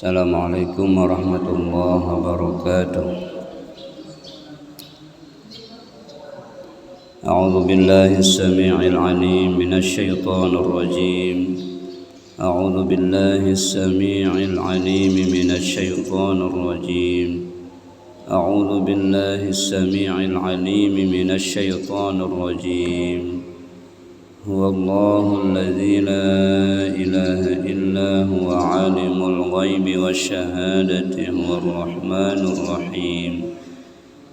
Assalamualaikum warahmatullahi wabarakatuh. A'udzu billahi as-sami'il 'alim minasy syaithanir rajim. A'udzu billahi as-sami'il 'alim minasy syaithanir rajim. A'udzu billahi as-sami'il 'alim minasy syaithanir rajim. Huwallahu alladzi la ilaha illa huwa 'alimul ghaibi wasyahadati huwar rahmanur rahim.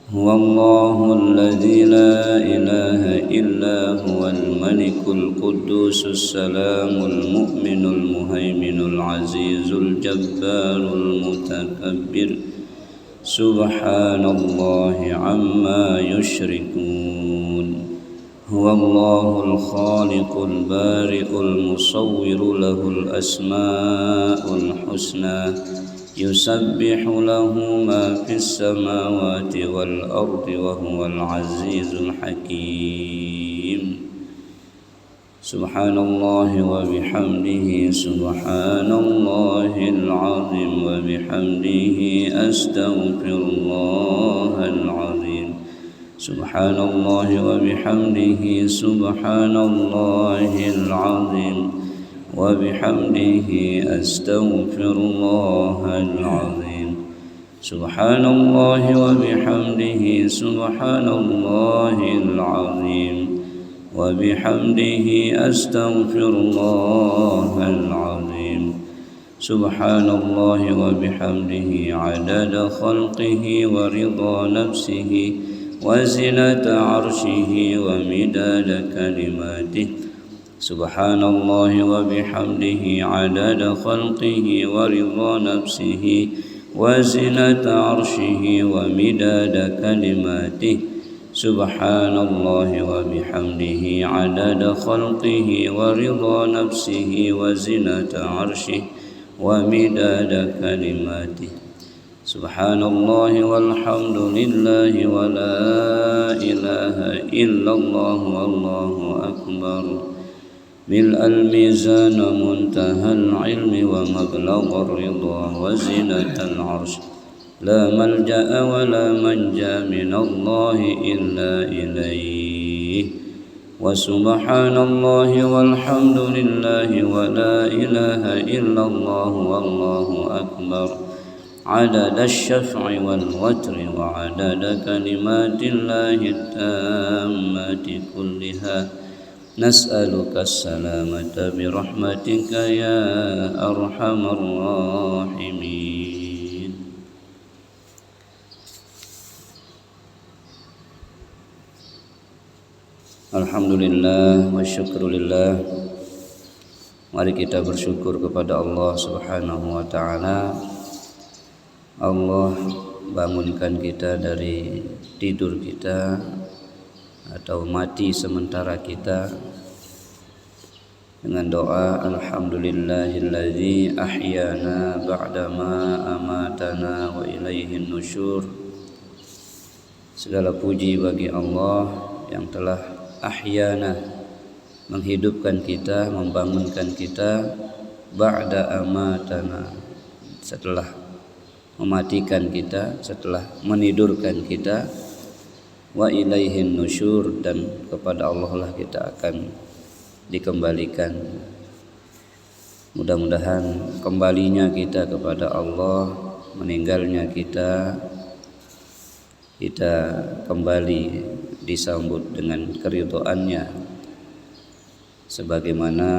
Huwallahu alladzi la ilaha illa huwal malikul quddusus salamul mu'minul muhaiminul azizul jabbarul mutakabbir. Subhanallahi amma yushrikun. Huwallahul khaliqul bari'ul musawwiru lahul asma'ul husna. Yusabbihu lahu ma fis samawati wal ardi wa huwal azizul hakim. Subhanallahi wa bihamdihi subhanallahil azim wa bihamdihi astaghfirullahal azim. Subhanallahi wa bihamdihi subhanallahil azim wa bihamdihi astaghfirullahal azim. Subhanallahi wa bihamdihi subhanallahil azim wa bihamdihi astaghfirullahal azim. Subhanallahi wa bihamdihi 'adada khalqihi wa ridha nafsihi wa zinata 'arsyihi wa midada kalimatihi. Subhanallahi wa bihamdihi 'adada khalqihi wa ridha nafsihi wa zinata 'arsyihi wa midada kalimatihi. Subhanallahi wa bihamdihi 'adada khalqihi wa ridha nafsihi wa zinata 'arsyihi wa midada kalimatihi. Subhanallahi walhamdulillahi wa la ilaha illallah wallahu akbar. Mil'al mizan muntahal ilmi wa mablaghr ridha wa zinatal 'arsy. La malja'a wa la manja minallahi illa ilayhi. Wa subhanallahi walhamdulillahi wa la ilaha illallah wallahu akbar. عدد الشفع والوتر وعدد كلمات الله التامات كلها. نسألك السلامة برحمتك يا أرحم الراحمين. Alhamdulillah wa syukrulillah. Mari kita bersyukur kepada Allah Subhanahu wa ta'ala. Allah bangunkan kita dari tidur kita atau mati sementara kita dengan doa alhamdulillahilladzi ahyana ba'dama amatana wa ilaihin nusyur. Segala puji bagi Allah yang telah ahyana, menghidupkan kita, membangunkan kita, ba'da amatana, setelah mematikan kita, setelah menidurkan kita, wa ilaihin nusyur, dan kepada Allah lah kita akan dikembalikan. Mudah-mudahan kembalinya kita kepada Allah, meninggalnya kita kembali disambut dengan keridhaannya, sebagaimana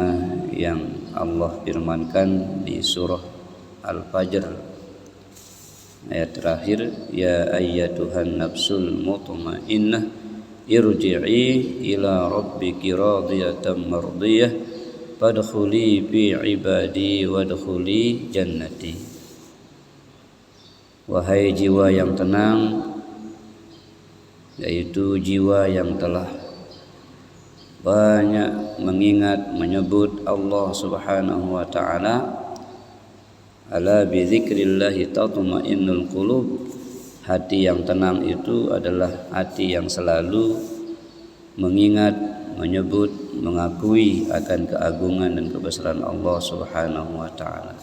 yang Allah firmankan di surah Al-Fajr ayat terakhir, ya ayyatuhan nafsul mutmainnah irji'i ila rabbiki radiyatan mardiyah fadkhuli fi ibadi wadkhuli jannati. Wahai jiwa yang tenang, yaitu jiwa yang telah banyak mengingat, menyebut Allah Subhanahu wa ta'ala. Ala bi dzikrillahi tatma'innul qulub. Hati yang tenang itu adalah hati yang selalu mengingat, menyebut, mengakui akan keagungan dan kebesaran Allah Subhanahu wa ta'ala.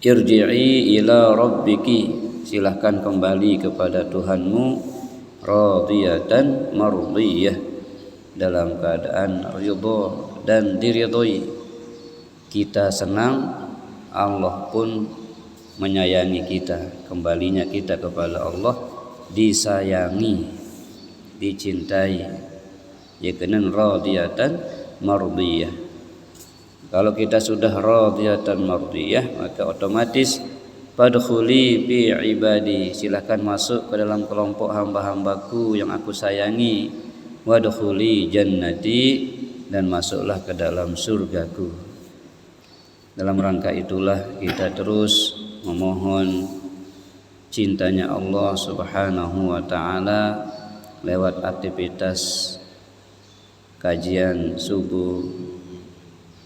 irji'i ila rabbiki, silahkan kembali kepada Tuhanmu, radiyatan mardiyah, dalam keadaan ridha dan diridhoi. Kita senang, Allah pun menyayangi kita. Kembalinya kita kepada Allah disayangi, dicintai. Yakanan radiyatan mardiyah. Kalau kita sudah radiyatan mardiyah, maka otomatis fadkhuli fi ibadi, silakan masuk ke dalam kelompok hamba-hambaku yang aku sayangi. Wadkhuli jannati, dan masuklah ke dalam surgaku. Dalam rangka itulah kita terus memohon cintanya Allah Subhanahu wa taala lewat aktivitas kajian subuh,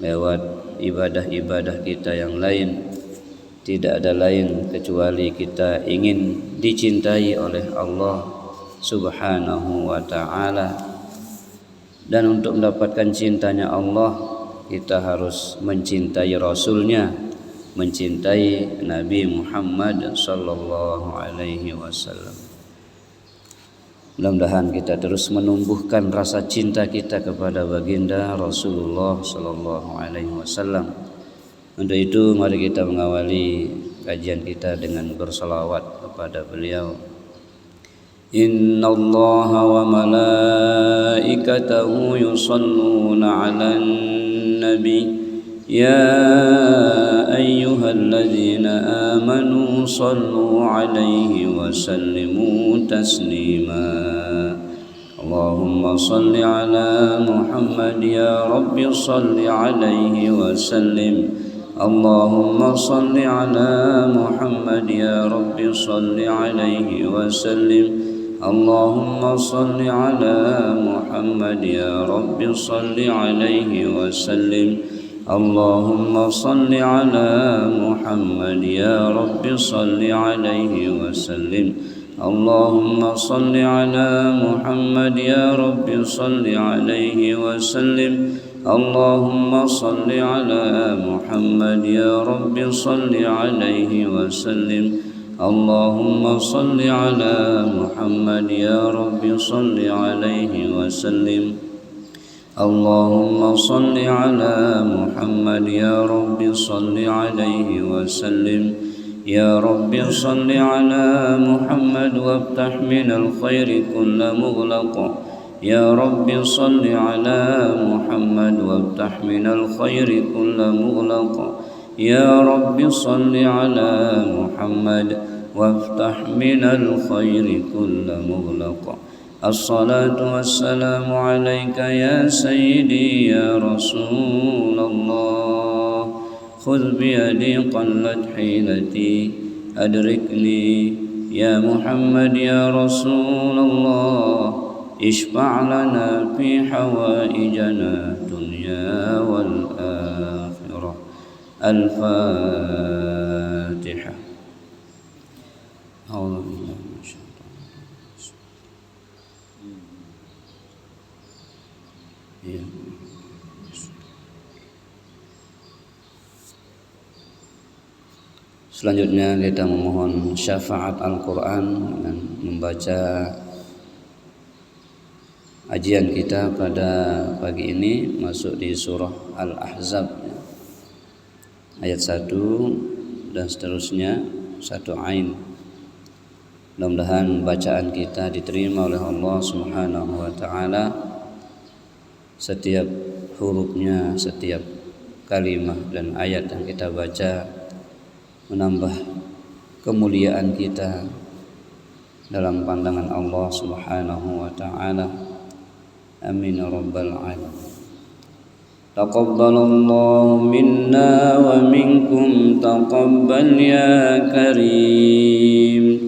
lewat ibadah-ibadah kita yang lain. Tidak ada lain kecuali kita ingin dicintai oleh Allah Subhanahu wa ta'ala. Dan untuk mendapatkan cintanya Allah, kita harus mencintai Rasulnya, mencintai Nabi Muhammad sallallahu alaihi wasallam. Mudah-mudahan kita terus menumbuhkan rasa cinta kita kepada baginda Rasulullah sallallahu alaihi wasallam. Untuk itu mari kita mengawali kajian kita dengan bersalawat kepada beliau. Innallaha wa malaikatahu yusalluna 'alan nabi ya ayyuhalladzina amanu sallu 'alaihi wa sallimu taslima. Allahumma salli 'ala Muhammad ya rabbi salli 'alaihi wa sallim. Allahumma salli 'ala Muhammad ya rabbi salli 'alaihi wa sallim. Allahumma salli 'ala Muhammad ya rabbi salli 'alaihi wa sallim. Allahumma salli 'ala Muhammad ya rabbi salli 'alaihi wa sallim. Allahumma salli 'ala Muhammad ya rabbi salli 'alaihi wa sallim. Allahumma salli 'ala Muhammad ya rabbi salli 'alaihi wa sallim. Allahumma salli 'ala Muhammad ya rabbi salli 'alaihi wa sallim. Allahumma salli 'ala Muhammad ya rabbi salli 'alaihi wa sallim. Ya rabbi salli 'ala Muhammad waftah minal khairi kulla mughlaq. Ya rabbi salli 'ala Muhammad waftah minal khairi kulla mughlaq. Ya rabbi salli 'ala Muhammad waftah minal khairi kulla mughlaq. As-salatu wassalamu alayka ya sayyidi ya Rasulullah. Khudh biyadi qallat hilati adrikni ya Muhammad ya Rasulullah. Ishfa' lana fi hawaijana dunya wal akhirah. Al-Fatihah. Selanjutnya kita memohon syafaat Al-Quran dengan membaca ajian kita pada pagi ini masuk di surah Al-Ahzab ayat 1 dan seterusnya 1 ain. Mudah-mudahan bacaan kita diterima oleh Allah Subhanahu wa taala, setiap hurufnya, setiap kalimat dan ayat yang kita baca menambah kemuliaan kita dalam pandangan Allah Subhanahu wa taala. Amin ya rabbal alamin. Taqabbalallahu minna wa minkum taqabbal ya karim.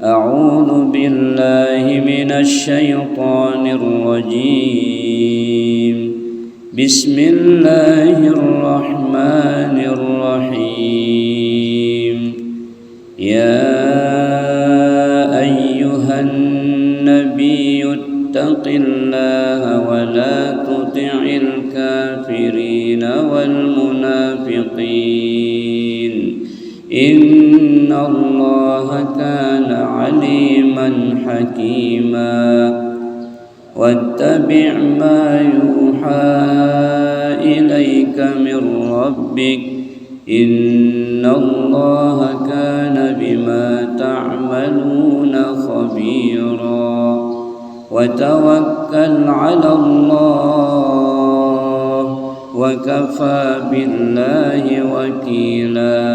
A'udzu billahi minasy syaithanir rajim. Bismillahirrahmanirrahim. Ya ayyuhan nabiyyu ittaqillaha wa la tuti'il kafirina wal munafiqin إن الله كان عليما حكيما واتبع ما يوحى إليك من ربك إن الله كان بما تعملون خبيرا وتوكل على الله وكفى بالله وكيلا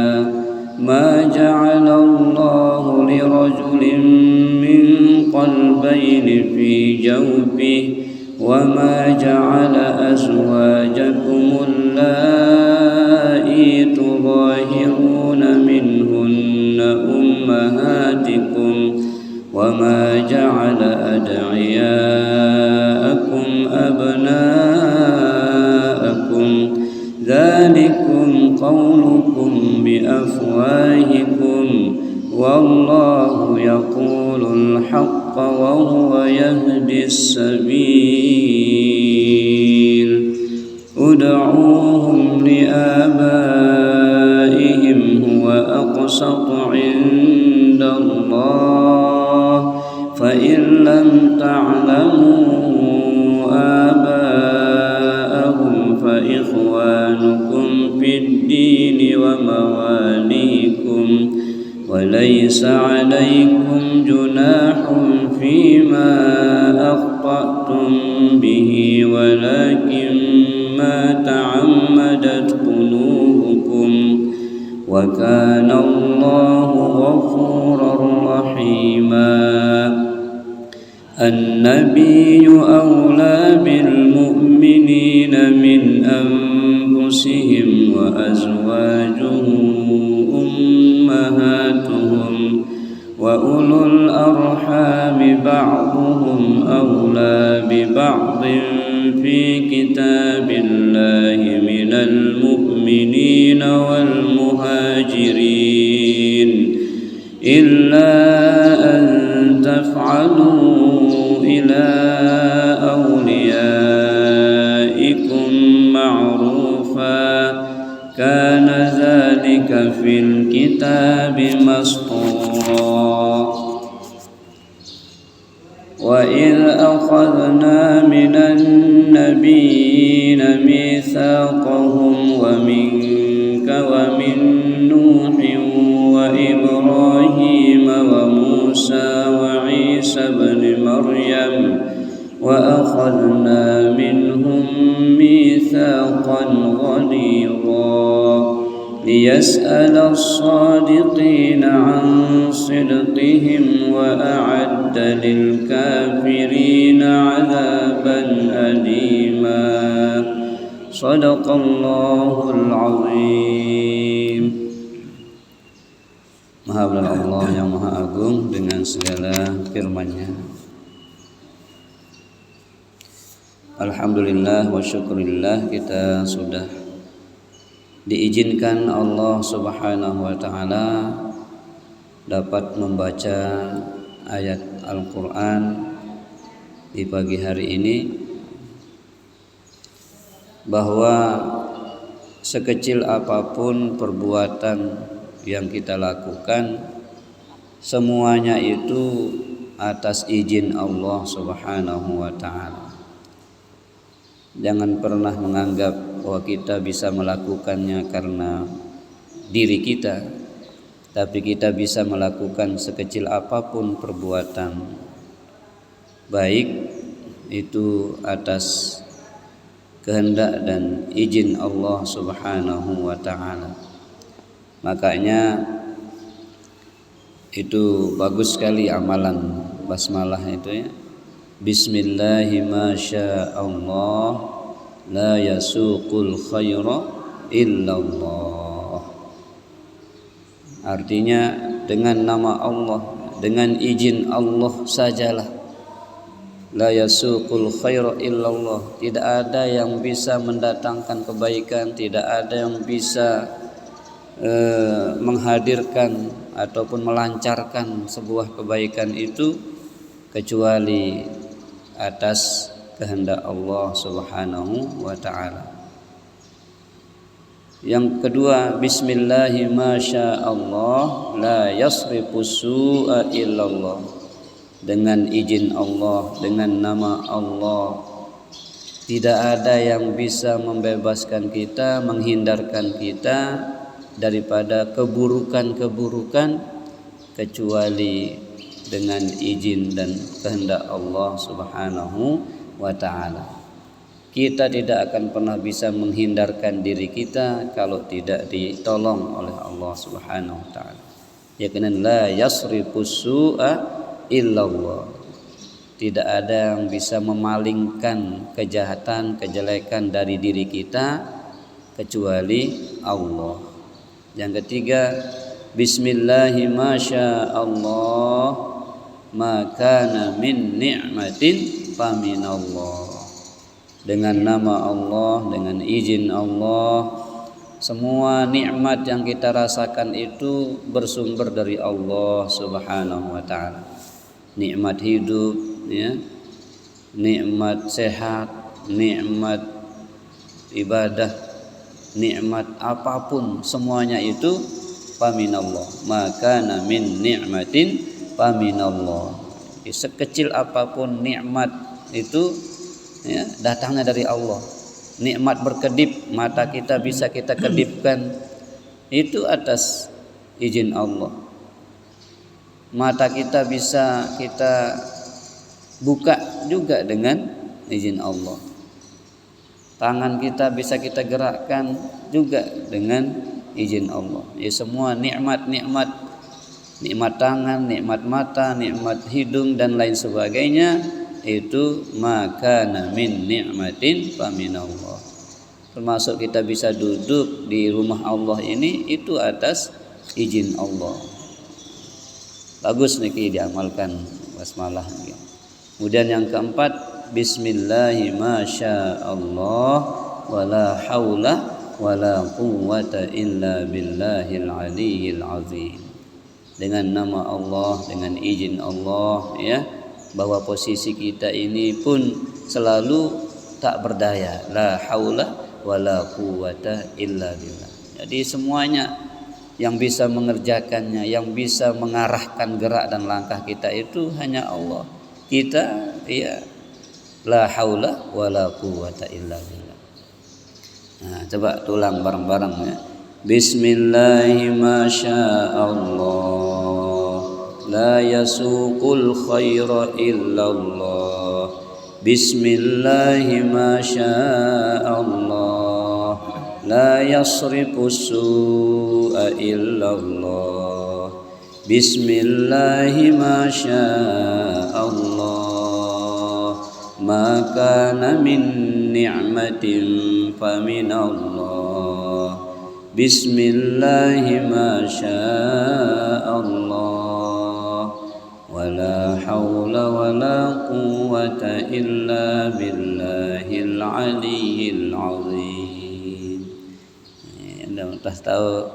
ما جعل الله لرجل من قلبين في جوفه وما جعل أزواجكم اللائي تظاهرون منهن أمهاتكم وما جعل أدعياءكم أبناءكم ذلكم قولكم بأفواهكم والله يقول الحق وهو يهدي السبيل ادعوهم لآبائهم هو أقسط عند الله فإن لم تعلموا آباءهم فإخوانكم في الدين ومواليكم وليس عليكم جناح فيما أخطأتم به ولكن ما تعمدت قلوبكم وكان الله غفورا رحيما النبي أولى بالمؤمنين من أنفسهم وأزواجه أمهاتهم وأولو الأرحام بعضهم أولى ببعض في كتاب الله من المؤمنين والمهاجرين إلا أن تفعلوا إلى أوليائكم معروفا كان ذلك في الكتاب مسطورا وإذ أخذنا من النبيين ميثاقهم ومنك ومن نوح وإبراهيم وموسى وعيسى بن مريم وأخذنا منهم ميثاقا غليظا ليسأل الصادقين عن صدقهم وأعد للكافرين عذابا أليما صدق الله العظيم. Maha benar Allah yang Maha Agung dengan segala firman-Nya. Alhamdulillah wa syukurillah, kita sudah diizinkan Allah Subhanahu wa taala dapat membaca ayat Al-Qur'an di pagi hari ini, bahwa sekecil apapun perbuatan yang kita lakukan, semuanya itu atas izin Allah Subhanahu wa taala. Jangan pernah menganggap bahwa kita bisa melakukannya karena diri kita, tapi kita bisa melakukan sekecil apapun perbuatan baik itu atas kehendak dan izin Allah Subhanahu wa taala. Makanya itu bagus sekali amalan basmalah itu ya. Bismillahi masyaallah la yasuqul khaira illallah. Artinya dengan nama Allah, dengan izin Allah sajalah. La yasuqul khaira illallah. Tidak ada yang bisa mendatangkan kebaikan, tidak ada yang bisa menghadirkan ataupun melancarkan sebuah kebaikan itu kecuali atas kehendak Allah Subhanahu wa taala. Yang kedua, bismillahi masyaallah la yasrifu su'a illallah. Dengan izin Allah, dengan nama Allah, tidak ada yang bisa membebaskan kita, menghindarkan kita daripada keburukan-keburukan kecuali dengan izin dan kehendak Allah Subhanahu wa taala. Kita tidak akan pernah bisa menghindarkan diri kita kalau tidak ditolong oleh Allah Subhanahu wa taala. Yakinan la yasrifu su'a illallah. Tidak ada yang bisa memalingkan kejahatan, kejelekan dari diri kita kecuali Allah. Yang ketiga, bismillahi masyaallah ma kana min ni'matin faminallah. Dengan nama Allah, dengan izin Allah, semua nikmat yang kita rasakan itu bersumber dari Allah Subhanahu wa taala. Nikmat hidup, ya, nikmat sehat, nikmat ibadah, nikmat apapun, semuanya itu faminallah. Maka min ni'matin faminallah. Sekecil apapun nikmat itu, ya, datangnya dari Allah. Nikmat berkedip, mata kita bisa kita kedipkan, itu atas izin Allah. Mata kita bisa kita buka juga dengan izin Allah. Tangan kita bisa kita gerakkan juga dengan izin Allah. Ya, semua nikmat-nikmat, nikmat tangan, nikmat mata, nikmat hidung dan lain sebagainya, itu maka min ni'matin faminallah. Termasuk kita bisa duduk di rumah Allah ini, itu atas izin Allah. Bagus niki diamalkan basmalah. Kemudian yang keempat, bismillahi masyaallah wala haula wala quwwata illa billahil aliyyil azim. Dengan nama Allah, dengan izin Allah, ya, bahwa posisi kita ini pun selalu tak berdaya, la haula wala quwwata illa billah. Jadi semuanya yang bisa mengerjakannya, yang bisa mengarahkan gerak dan langkah kita itu hanya Allah. Kita, ya, la haula wala quwwata illa billah. Nah, coba tulang bareng-bareng, ya. Bismillahi masyaallah la yasuqul khaira illallah. Bismillahi masyaallah la yasrifu su'a illallah. Bismillahi masyaallah ma kana min ni'matin faminallah. Bismillahi masyaallah wala haula wala quwwata illa billahil aliyyil azim. Anda tahu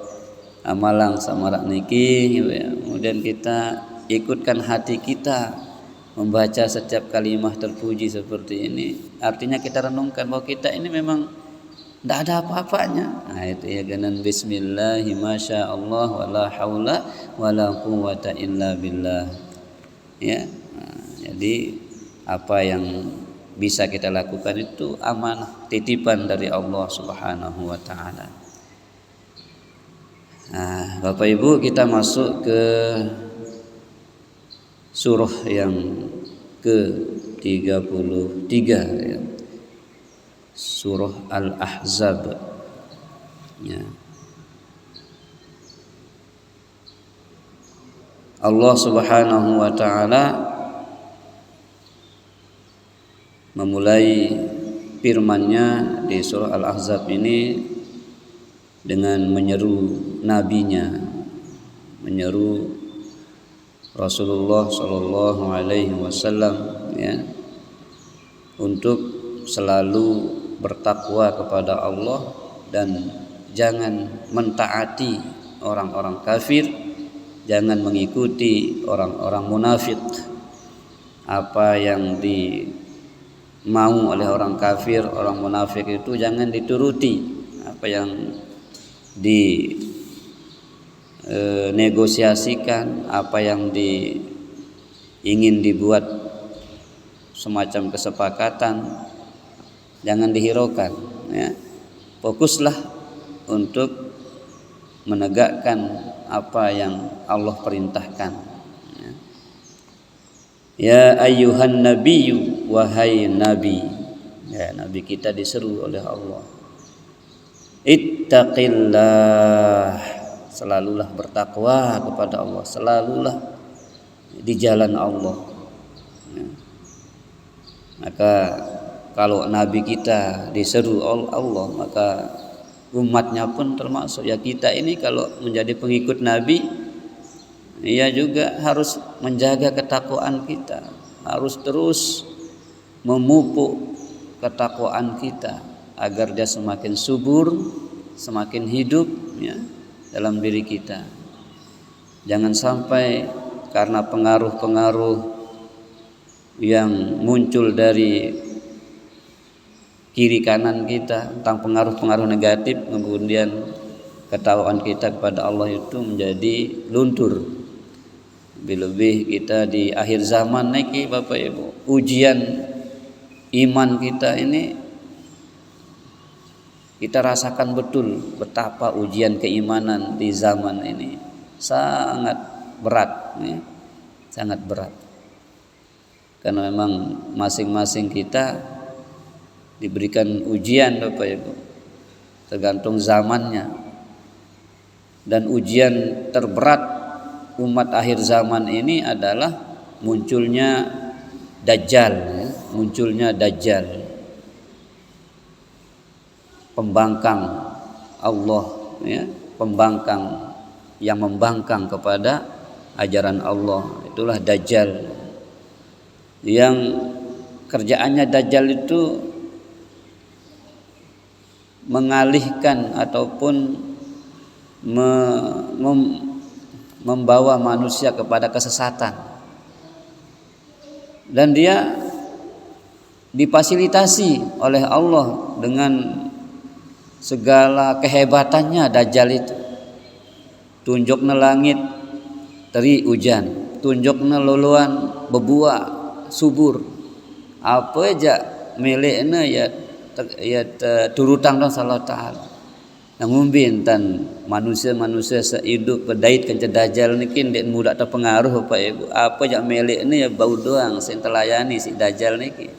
amalan samarak niki, ya. Kemudian kita ikutkan hati kita membaca setiap kalimah terpuji seperti ini. Artinya kita renungkan bahwa kita ini memang tidak ada apa-apanya. Nah, itu ya, dengan bismillahi masyaallah wala haula wala quwwata illa billah. Ya. Nah, jadi apa yang bisa kita lakukan itu amanah, titipan dari Allah Subhanahu wa taala. Nah, Bapak Ibu, kita masuk ke surah yang ke-33, ya. Surah Al-Ahzab, ya. Allah Subhanahu wa taala memulai firman-Nya di surah Al-Ahzab ini dengan menyeru nabinya, menyeru Rasulullah sallallahu alaihi wasallam, ya, untuk selalu bertakwa kepada Allah dan jangan mentaati orang-orang kafir, jangan mengikuti orang-orang munafik. Apa yang dimau oleh orang kafir, orang munafik itu jangan dituruti. Apa yang negosiasikan, apa yang ingin dibuat semacam kesepakatan, jangan dihiraukan, ya. Fokuslah untuk menegakkan apa yang Allah perintahkan. Ya ayyuhan nabiyyu, wahai nabi. Ya, nabi kita diseru oleh Allah. Ittaqillah, selalulah bertakwa kepada Allah, selalulah di jalan Allah. Ya. Maka kalau nabi kita diseru Allah, maka umatnya pun termasuk, ya kita ini kalau menjadi pengikut nabi, ia juga harus menjaga ketakwaan kita, harus terus memupuk ketakwaan kita agar dia semakin subur, semakin hidup, ya, dalam diri kita. Jangan sampai karena pengaruh-pengaruh yang muncul dari kiri kanan kita tentang pengaruh-pengaruh negatif, kemudian ketakwaan kita kepada Allah itu menjadi luntur. Lebih-lebih kita di akhir zaman niki Bapak Ibu, ujian iman kita ini kita rasakan betul betapa ujian keimanan di zaman ini sangat berat, ya, sangat berat. Karena memang masing-masing kita diberikan ujian Bapak Ibu, tergantung zamannya. Dan ujian terberat umat akhir zaman ini adalah munculnya Dajjal, ya, munculnya Dajjal, pembangkang Allah, ya, pembangkang yang membangkang kepada ajaran Allah. Itulah Dajjal, yang kerjaannya Dajjal itu mengalihkan ataupun membawa manusia kepada kesesatan, dan dia difasilitasi oleh Allah dengan segala kehebatannya. Dajjal itu tunjukna langit teri hujan, tunjukna luluan bebuah subur, apa aja milikna ya turutang dong Allah Ta'ala. Namun bintan manusia sehidup pedait kencet Dajjal niki ndek mudah terpengaruh Bapak Ibu. Apa aja milikna ya bau doang sing telayani si Dajjal niki.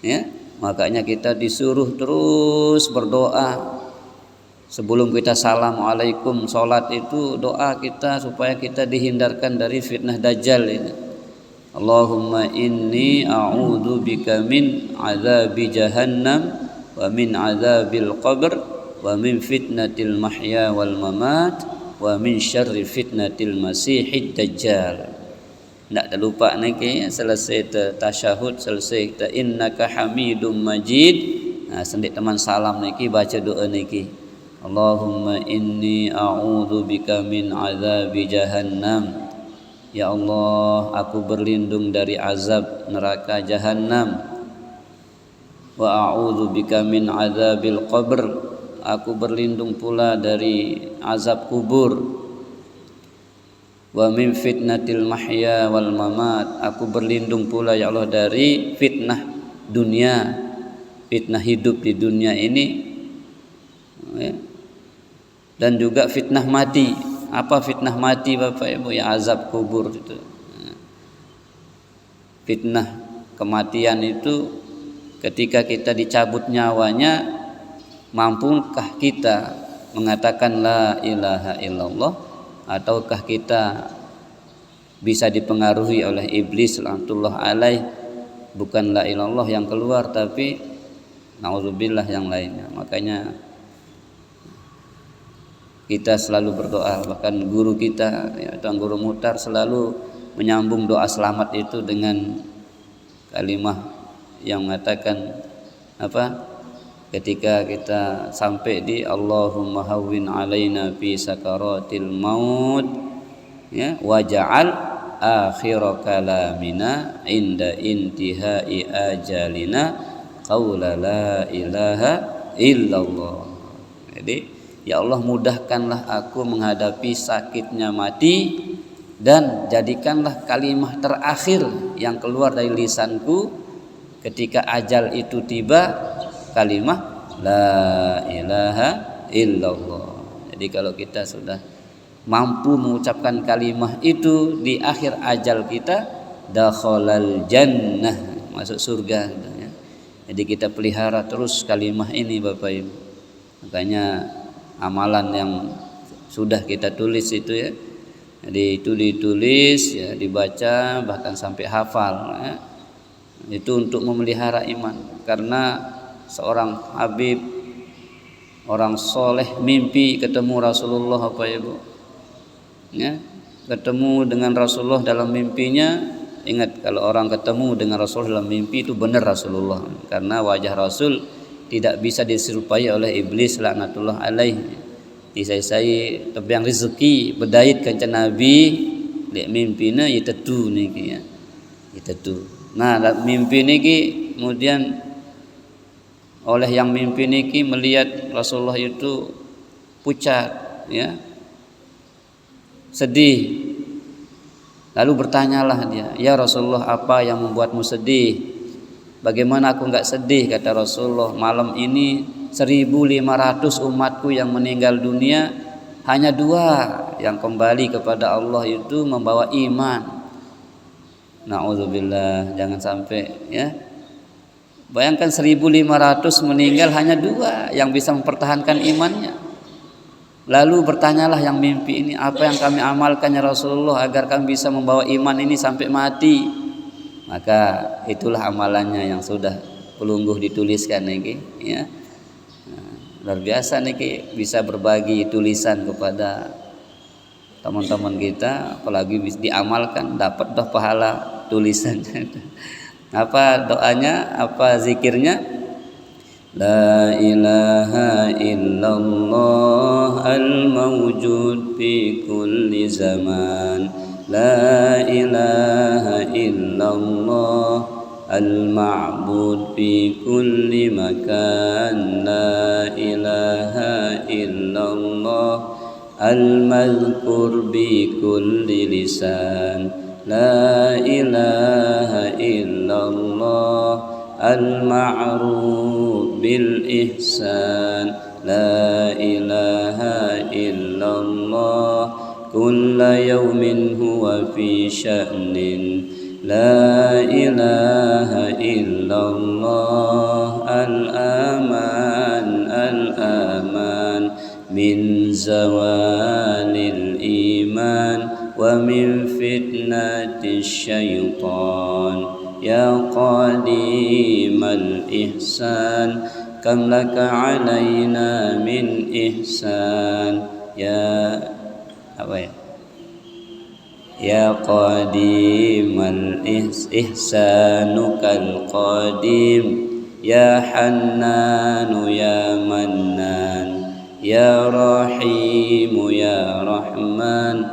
Ya, makanya kita disuruh terus berdoa. Sebelum kita assalamualaikum salat itu doa kita supaya kita dihindarkan dari fitnah Dajjal ini. Allahumma inni a'udzu bika min azabi jahannam wa min azabil qabr wa min fitnatil mahya wal mamat wa min syarri fitnatil masihid dajjal. Ndak lupa niki selesai tasyahud, selesai innaka hamidum majid. Nah, sendik teman salam niki baca doa niki. Allahumma inni a'udzu bika min azabi jahannam. Ya Allah, aku berlindung dari azab neraka Jahannam. Wa a'udzu bika min azabil qabr. Aku berlindung pula dari azab kubur. Wa min fitnatil mahya wal mamat. Aku berlindung pula ya Allah dari fitnah dunia, fitnah hidup di dunia ini, ya, dan juga fitnah mati. Apa fitnah mati Bapak Ibu? Ya azab kubur itu. Fitnah kematian itu ketika kita dicabut nyawanya, mampukah kita mengatakan la ilaha illallah, ataukah kita bisa dipengaruhi oleh iblis laknatullah alaih, bukan la ilallah yang keluar tapi nauzubillah yang lainnya. Makanya kita selalu berdoa, bahkan guru kita, ya, Tuan Guru Muhtar selalu menyambung doa selamat itu dengan kalimah yang mengatakan apa? Ketika kita sampai di Allahumma hawwin alaina fi sakaratil maut, ya, waja'al akhir kalamina inda intihai ajalina qaula la ilaha illallah. Jadi Ya Allah, mudahkanlah aku menghadapi sakitnya mati, dan jadikanlah kalimah terakhir yang keluar dari lisanku ketika ajal itu tiba, kalimah la ilaha illallah. Jadi kalau kita sudah mampu mengucapkan kalimah itu di akhir ajal kita, dakhalal jannah, masuk surga ya. Jadi kita pelihara terus kalimah ini Bapak Ibu. Makanya amalan yang sudah kita tulis itu ya, jadi itu ditulis ya, dibaca bahkan sampai hafal ya. Itu untuk memelihara iman. Karena seorang Habib, orang soleh, mimpi ketemu Rasulullah Bapak Ibu ya, ketemu dengan Rasulullah dalam mimpinya. Ingat, kalau orang ketemu dengan Rasul dalam mimpi itu benar Rasulullah, karena wajah Rasul tidak bisa diserupai oleh iblis laknatullah alaih. Disai-sai tebiang rezeki bedait kancan Nabi lek mimpina itu tu niki ya. Itu tu. Nah, mimpi niki kemudian oleh yang mimpi niki melihat Rasulullah itu pucat ya, sedih. Lalu bertanyalah dia, "Ya Rasulullah, apa yang membuatmu sedih?" "Bagaimana aku enggak sedih," kata Rasulullah. "Malam ini 1.500 umatku yang meninggal dunia, hanya 2 yang kembali kepada Allah itu membawa iman." Na'udzubillah, jangan sampai ya. Bayangkan 1.500 meninggal, hanya 2 yang bisa mempertahankan imannya. Lalu bertanyalah yang mimpi ini, "Apa yang kami amalkan ya Rasulullah agar kami bisa membawa iman ini sampai mati?" Maka itulah amalannya yang sudah pelungguh dituliskan niki ya. Luar biasa niki, bisa berbagi tulisan kepada teman-teman kita, apalagi bisa diamalkan, dapat dah pahala tulisannya. Apa doanya, apa zikirnya? La ilaha illallah al-mawjud fi kulli zaman. La ilaha illallah al-ma'bud fi kulli makan. La ilaha illallah al-madhkur bi kulli lisan. La ilaha illallah al-ma'ruf bil ihsan. La ilaha illallah kulla yawmin huwa fi sya'nin. La ilaha illallah al-aman al-aman min zawalil iman wa min fitnatis syaitan. Ya qadimal ihsan kam laka alaina min ihsan. Ya apa ya? Ya qadimal ihsanukal qadim. Ya hannanu ya mannan. Ya rahimu ya rahman.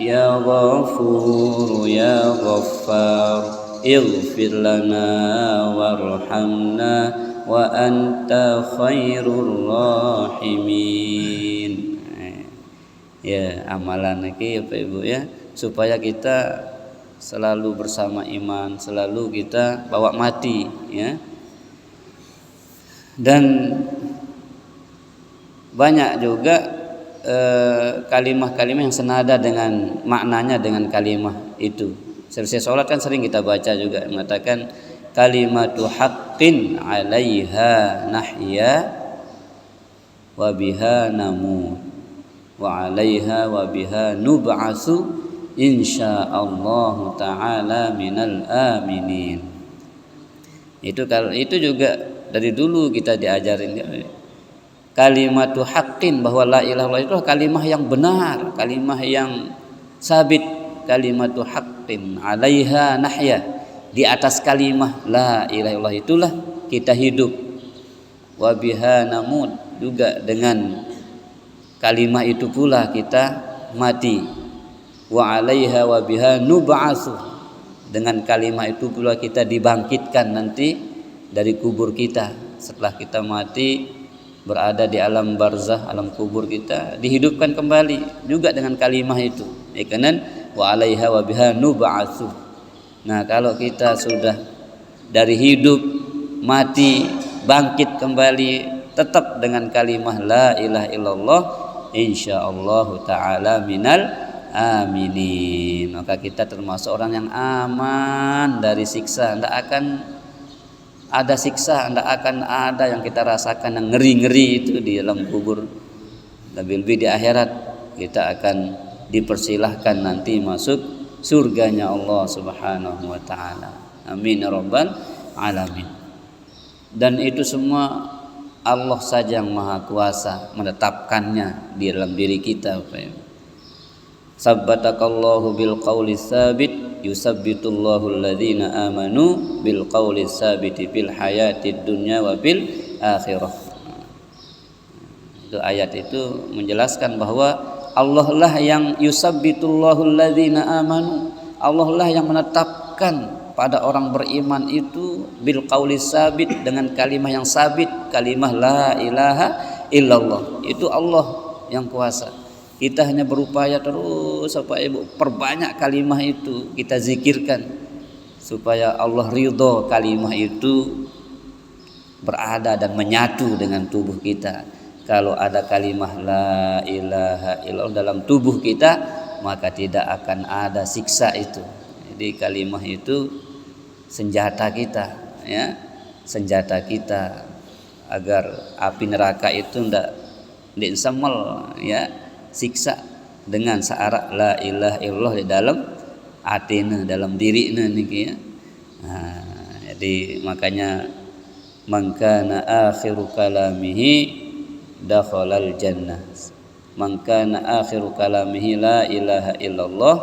Ya ghafuru ya ghaffar. Ighfir lana warhamna wa anta khairur rahimin. Ya, amalan iki Bapak Ibu ya, supaya kita selalu bersama iman, selalu kita bawa mati ya. Dan banyak juga kalimah-kalimah yang senada dengan maknanya dengan kalimah itu. Selesai sholat kan sering kita baca juga, mengatakan kalimatu haqqin 'alaiha nahya wa biha namut wa 'alaiha wa biha nub'atsu insyaallah ta'ala minal aminin. Itu juga dari dulu kita diajarin kalimatu haqqin, bahwa la ilaha illallah itu kalimah yang benar, kalimah yang sabit. Kalimatu haqqin 'alaiha nahya, di atas kalimah la ilaha illallah itulah kita hidup. Wa biha namut, juga dengan kalimah itu pula kita mati. Wa 'alaiha wa biha nub'atsu, dengan kalimah itu pula kita dibangkitkan nanti dari kubur kita. Setelah kita mati berada di alam barzah, alam kubur kita, dihidupkan kembali juga dengan kalimah itu. Ikanan wa 'alaiha wa biha nub'atsu. Nah, kalau kita sudah dari hidup, mati, bangkit kembali tetap dengan kalimah la ilaha illallah, insyaallah taala minal aminin. Maka kita termasuk orang yang aman dari siksa. Tidak akan ada siksa, tidak akan ada yang kita rasakan yang ngeri-ngeri itu di dalam kubur. Lebih-lebih di akhirat kita akan dipersilahkan nanti masuk surganya Allah Subhanahu wa taala. Amin ya rabbal alamin. Dan itu semua Allah saja yang maha kuasa menetapkannya di dalam diri kita. Sabbatakallahu bil qawli tsabit, yusabbitullahu alladhina amanu bil qawli tsabiti fil hayatid dunya wa fil akhirah. Itu ayat itu menjelaskan bahwa Allah lah yang yusabbitullahu alladhina amanu. Allah lah yang menetapkan pada orang beriman itu bil qauli sabit, dengan kalimah yang sabit, kalimah la ilaha illallah. Itu Allah yang kuasa. Kita hanya berupaya terus supaya perbanyak kalimah itu kita zikirkan supaya Allah ridho kalimah itu berada dan menyatu dengan tubuh kita. Kalau ada kalimah la ilaha illallah dalam tubuh kita, maka tidak akan ada siksa itu. Jadi kalimah itu senjata kita, ya, senjata kita agar api neraka itu ndak disemel, ya, siksa dengan syarat la ilaha illallah di dalam atina, dalam dirina niki, ya. Nah, jadi makanya man kana akhiru kalamihi dakhalal jannah. Man kana akhiru kalamihi la ilaha illallah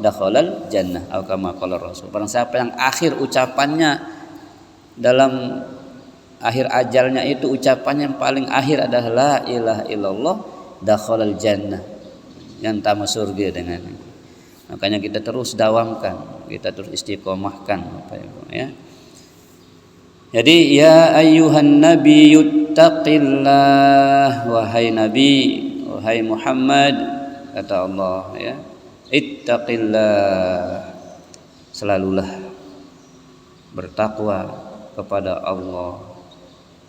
dakhalal jannah, atau kama qala Rasul. Barang siapa yang akhir ucapannya dalam akhir ajalnya itu ucapannya yang paling akhir adalah la ilaha illallah, dakhalal jannah, yang tamu surga dengan. Makanya kita terus dawamkan, kita terus istiqomahkan, Bapak Ibu, ya. Jadi ya ayyuhan nabiyyu taqillah, wahai nabi, wahai Muhammad, kata Allah, ya, ittaqillah, selalulah bertakwa kepada Allah.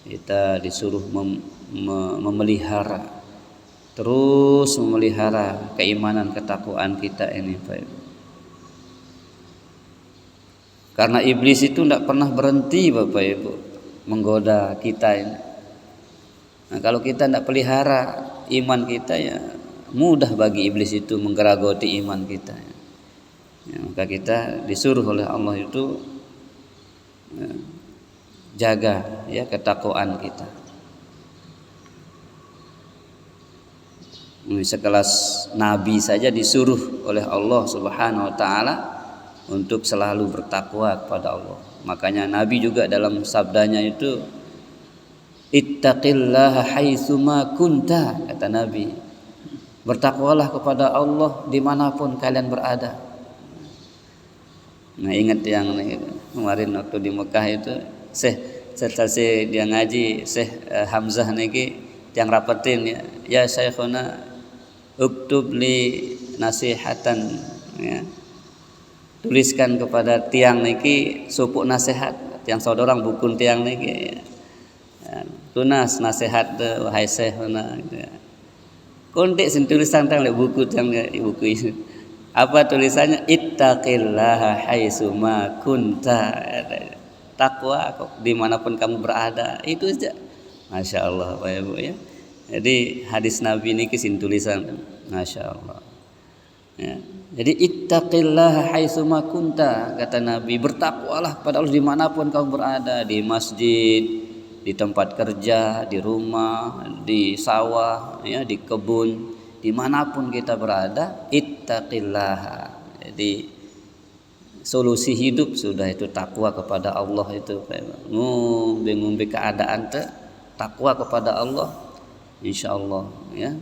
Kita disuruh memelihara, terus memelihara keimanan ketakwaan kita ini, Pak Ibu. Karena iblis itu tidak pernah berhenti, Bapak Ibu, menggoda kita ini. Nah, kalau kita tidak pelihara iman kita, ya mudah bagi iblis itu menggeragoti iman kita, ya. Ya, maka kita disuruh oleh Allah itu, ya, jaga, ya, ketakwaan kita. Sekelas nabi saja disuruh oleh Allah Subhanahu wa taala untuk selalu bertakwa kepada Allah. Makanya Nabi juga dalam sabdanya itu ittaqillaha haitsuma kunta, kata Nabi, bertakwalah kepada Allah dimanapun kalian berada. Nah, ingat yang kemarin waktu di Mekah itu, serta dia ngaji, Syekh Hamzah niki yang rapetin, ya Syekhuna uktub li nasihatan, ya, tuliskan kepada tiang niki supuk nasihat, tiang saudara bukun tiang niki, ya, tunas nasihat wahai Syekhuna, gitu, ya. Kontek sin tulisan tang buku tiang buku itu. Apa tulisannya? Ittaqillaha haitsuma kunta, takwa dimanapun kamu berada. Itu saja. Masya Allah, Pak Ibu, ya. Jadi hadis Nabi ini kisin tulisan, Masya Allah, ya. Jadi ittaqillaha haitsuma kunta, kata Nabi, bertakwalah kepada Allah dimanapun kamu berada, di masjid, di tempat kerja, di rumah, di sawah, ya, di kebun, dimanapun kita berada, ittaqillaha. Jadi solusi hidup sudah itu takwa kepada Allah itu, ngumbi keadaan takwa kepada Allah, insya Allah, ya,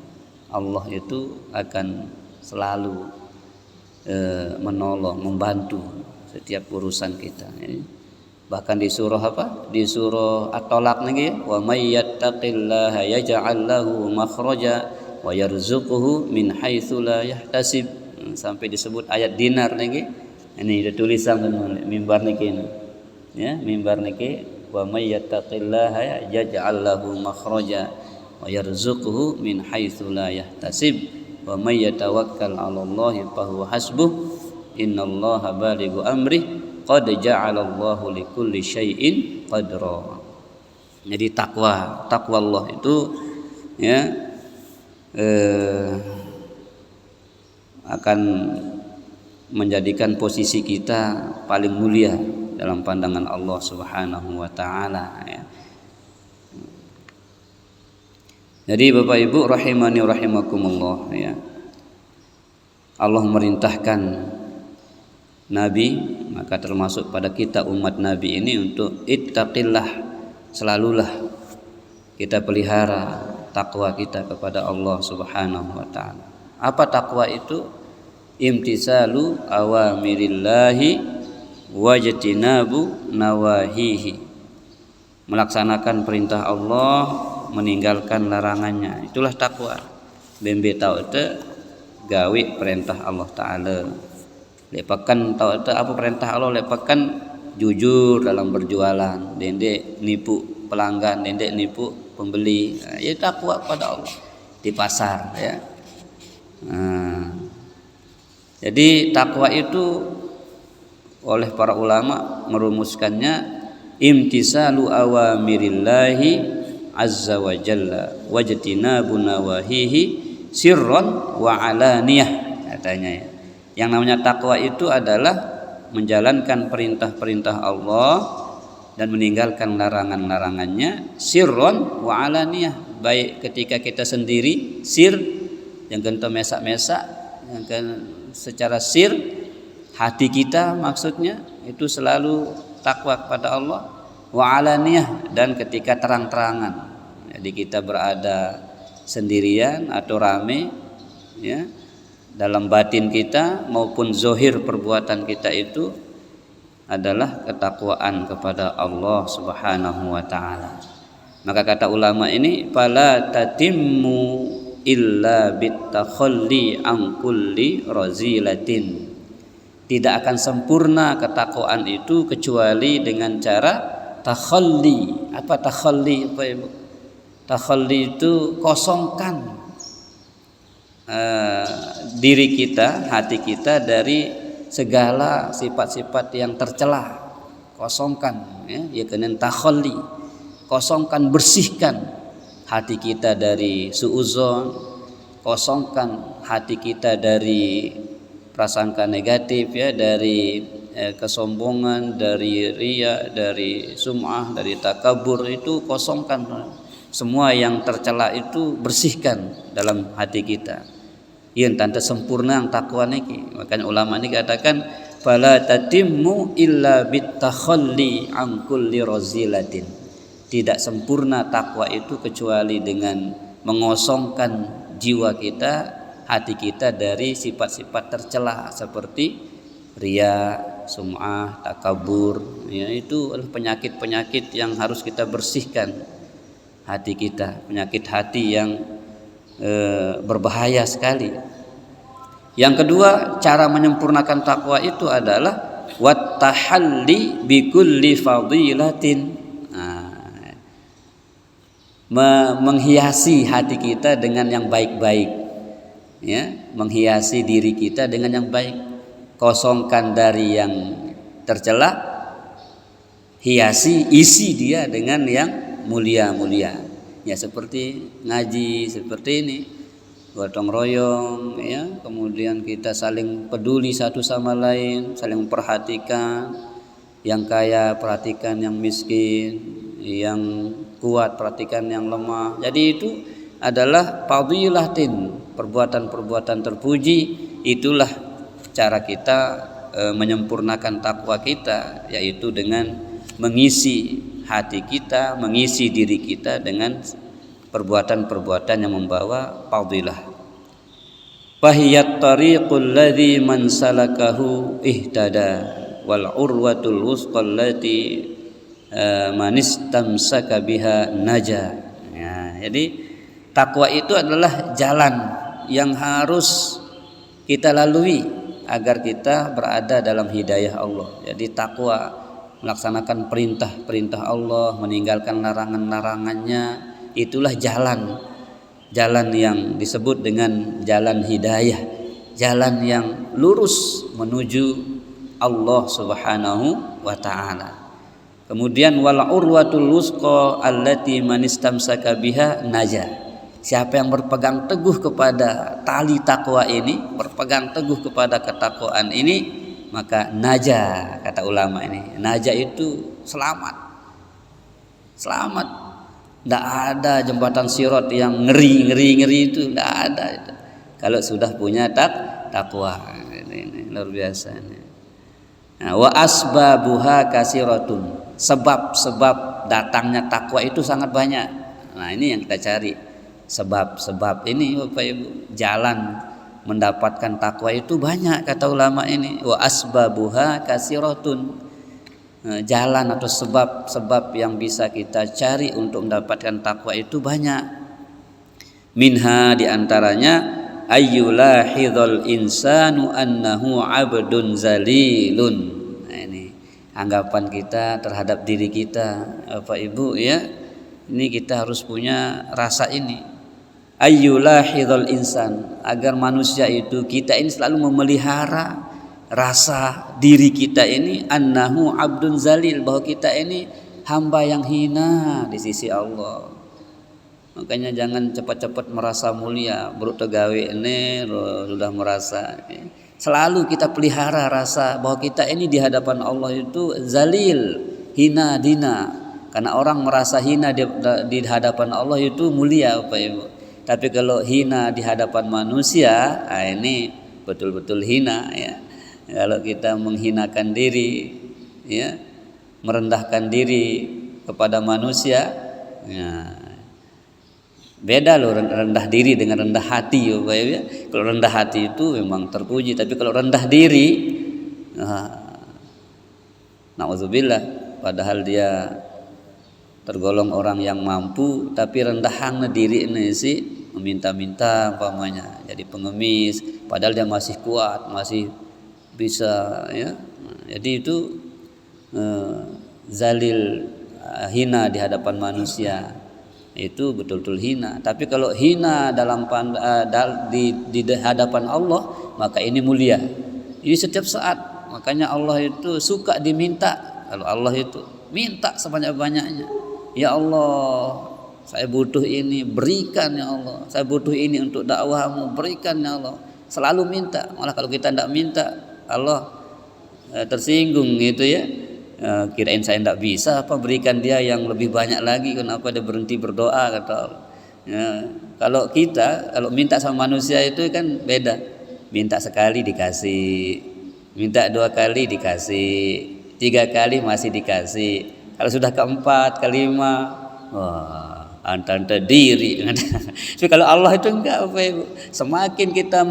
Allah itu akan selalu menolong, membantu setiap urusan kita, ya. Bahkan di surah apa? Di surah At-Talaq niki, wa may yattaqillaha yaj'al lahu makhraja wa yarzuquhu min haitsu la yahtasib. Sampai disebut ayat dinar niki. Ini ada tulisan mimbar niki. Ya, mimbar niki, wa may yattaqillaha yaj'al lahu makhraja wa yarzuquhu min haitsu la yahtasib wa may yatawakkal 'alallahi fahuwa hasbuh innallaha balighu amri qad ja'alallahu likulli syai'in qadra. Jadi takwa Allah itu ya akan menjadikan posisi kita paling mulia dalam pandangan Allah Subhanahu wa taala ya. Jadi Bapak Ibu rahimani rahimakumullah ya. Allah merintahkan Nabi, maka termasuk pada kita umat Nabi ini untuk ittaqillah, selalulah kita pelihara takwa kita kepada Allah Subhanahu wa taala. Apa takwa itu? Imtisalu awamirillahi wajtinabu nawahihi. Melaksanakan perintah Allah, meninggalkan larangannya. Itulah takwa. Bembe tau itu gawe perintah Allah taala. Lepakan tahu apa perintah Allah, lepakan jujur dalam berjualan, dendek nipu pelanggan, dendek nipu pembeli. Ya takwa pada Allah di pasar ya. Jadi takwa itu oleh para ulama merumuskannya imtisalu awamirillahi azza wa jalla wajtinabu nawahihi sirran wa alaniyah katanya ya. Yang namanya takwa itu adalah menjalankan perintah-perintah Allah dan meninggalkan larangan-larangannya sirron wa alaniyah, baik ketika kita sendiri sir yang gento mesak-mesak, yang secara sir hati kita maksudnya itu selalu takwa kepada Allah, wa alaniyah, dan ketika terang-terangan. Jadi kita berada sendirian atau rame ya, dalam batin kita maupun zohir perbuatan kita itu adalah ketakwaan kepada Allah Subhanahu wa taala. Maka kata ulama ini fala tatimmu illa bitakhalli an kulli razilatin. Tidak akan sempurna ketakwaan itu kecuali dengan cara takhalli. Apa takhalli? Takhalli itu kosongkan diri kita, hati kita dari segala sifat-sifat yang tercela. Kosongkan ya kenen takhalli. Kosongkan, bersihkan hati kita dari suudzon, kosongkan hati kita dari prasangka negatif ya, dari kesombongan, dari riya, dari sum'ah, dari takabur. Itu kosongkan, semua yang tercela itu bersihkan dalam hati kita. Yang tanda sempurna yang takwa niki. Makanya ulama ini katakan fala tatimmu illa bitakhalli an kulli razilatin. Tidak sempurna takwa itu kecuali dengan mengosongkan jiwa kita, hati kita dari sifat-sifat tercela seperti riya, sum'ah, takabur. Ya, itu adalah penyakit-penyakit yang harus kita bersihkan hati kita, penyakit hati yang berbahaya sekali. Yang kedua, cara menyempurnakan takwa itu adalah wattahalli bikulli fadilatin. Menghiasi hati kita dengan yang baik-baik, ya, menghiasi diri kita dengan yang baik. Kosongkan dari yang tercela, hiasi, isi dia dengan yang mulia-mulia. Ya seperti ngaji seperti ini, gotong royong ya, kemudian kita saling peduli satu sama lain, saling memperhatikan, yang kaya perhatikan yang miskin, yang kuat perhatikan yang lemah. Jadi itu adalah fadilatin, perbuatan-perbuatan terpuji. Itulah cara kita menyempurnakan takwa kita, yaitu dengan mengisi hati kita, mengisi diri kita dengan perbuatan-perbuatan yang membawa fadilah. Fahiyat tariqul ladzi man salakahu ihtada wal urwatul wusqa allati manistamsaka biha naja. Ya, jadi takwa itu adalah jalan yang harus kita lalui agar kita berada dalam hidayah Allah. Jadi takwa melaksanakan perintah-perintah Allah, meninggalkan larangan-larangannya, itulah jalan yang disebut dengan jalan hidayah, jalan yang lurus menuju Allah Subhanahu wa taala. Kemudian wal urwatul wusqa allati manistamsaka biha naja. Siapa yang berpegang teguh kepada tali takwa ini, berpegang teguh kepada ketakwaan ini, maka naja, kata ulama ini. Naja itu selamat. Selamat. Tidak ada jembatan sirat yang ngeri itu, tidak ada itu. Kalau sudah punya takwa. Ini luar biasa ini. Nah, wa asbabuha kasiratun. Sebab datangnya takwa itu sangat banyak. Nah, ini yang kita cari. Sebab ini Bapak Ibu, jalan mendapatkan takwa itu banyak, kata ulama ini. Wa asbabuha kasiratun. Jalan atau sebab yang bisa kita cari untuk mendapatkan takwa itu banyak. Minha diantaranya ayyulahidhul insanu annahu abdun zalilun. Nah, ini anggapan kita terhadap diri kita, Bapak Ibu ya. Ini kita harus punya rasa ini. Ayyulahidhul insan, agar manusia itu, kita ini selalu memelihara rasa diri kita ini annahu abdun zalil, bahwa kita ini hamba yang hina di sisi Allah. Makanya jangan cepat-cepat merasa mulia, baru tegawe ini sudah merasa. Selalu kita pelihara rasa bahwa kita ini di hadapan Allah itu zalil, hina dina. Karena orang merasa hina di hadapan Allah itu mulia, Bapak Ibu. Tapi kalau hina di hadapan manusia, ini betul-betul hina ya. Kalau kita menghinakan diri, ya, merendahkan diri kepada manusia, ya, beda loh rendah diri dengan rendah hati, ya. Kalau rendah hati itu memang terpuji, tapi kalau rendah diri, na'udzubillah, padahal dia tergolong orang yang mampu, tapi rendahan diri ini sih meminta-minta umpamanya, jadi pengemis, padahal dia masih kuat, masih bisa ya. Jadi itu zalil, hina di hadapan manusia, itu betul-betul hina. Tapi kalau hina di hadapan Allah, maka ini mulia. Ini setiap saat. Makanya Allah itu suka diminta. Kalau Allah itu minta sebanyak-banyaknya. Ya Allah, saya butuh ini, berikan ya Allah. Saya butuh ini untuk dakwahmu, berikan ya Allah. Selalu minta. Malah kalau kita tidak minta, Allah tersinggung gitu ya. Kirain saya tidak bisa apa berikan dia yang lebih banyak lagi, kenapa dia berhenti berdoa, kata Allah. Ya, kalau minta sama manusia itu kan beda. Minta sekali dikasih, minta 2 kali dikasih, 3 kali masih dikasih. Kalau sudah keempat, kelima, wah, anta diri. Tapi kalau Allah itu enggak, Bapak Ibu. Semakin kita